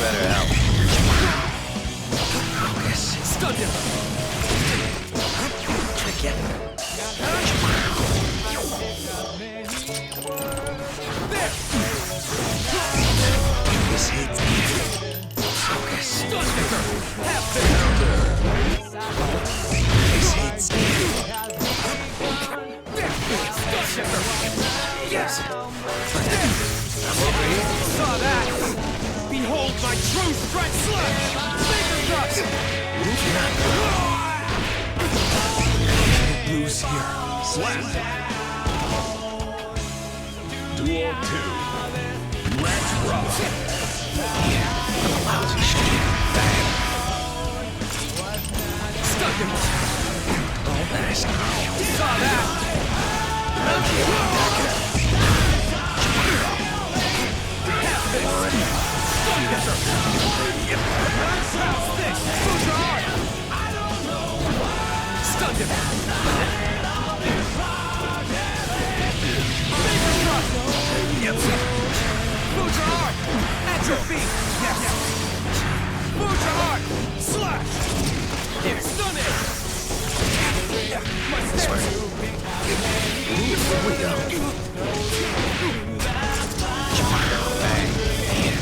better help. Focus. Stunned him. Again. There. This hits me. Focus. Stunmaker. Half there. This hits me. There. Stunmaker. Yes. I'm over here. Saw that. Behold my true strength slash. Finger thrust. Blues here. Slap. Duel 2. Let's rock. Lousy shit. Stunned him. Don't ask me. Saw that. Okay, Half this. Stunmaker. How's this? Move your heart. Stunned him. Finger thrust. Move your heart. At your feet. Yes. Move your heart. Slash. Here. Stun it. My This way. step. Here we go. Bang.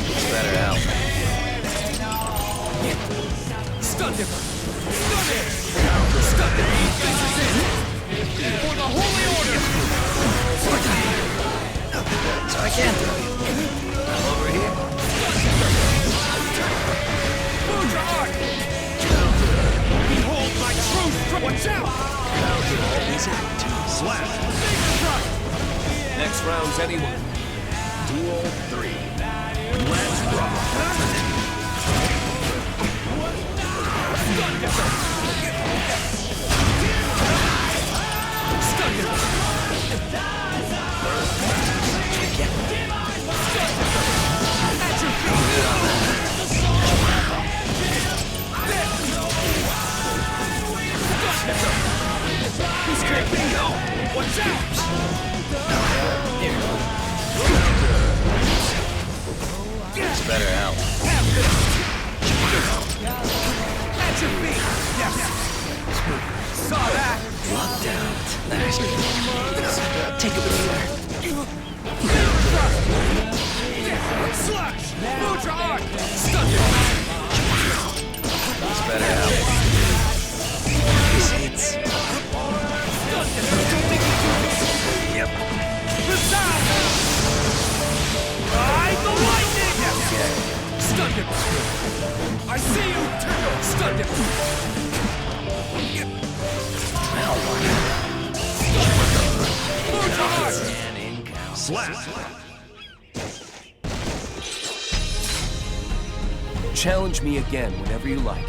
This better help. Stunned him. Stun it. Stun it. This is it. For the Holy Order. So I can't do it. I'm over here. Move your heart. Behold my true strength. Watch out. He's out. Slap. Finger thrust. Next round's anyone. Duel 3. Let's rock. Stunned him. Stunned him. At your feet. He's creeping. Watch out! This better help. Have this. At your feet. Yes. Saw that. Locked out. Nice. Take a breather. Slash. Move your heart. Stun it. This better help. This hits. Yep. Resound! Ride the lightning! Okay. Stunned him! I see you! Stunned him! Well, Move your heart! and in count. Slap. Challenge me again whenever you like.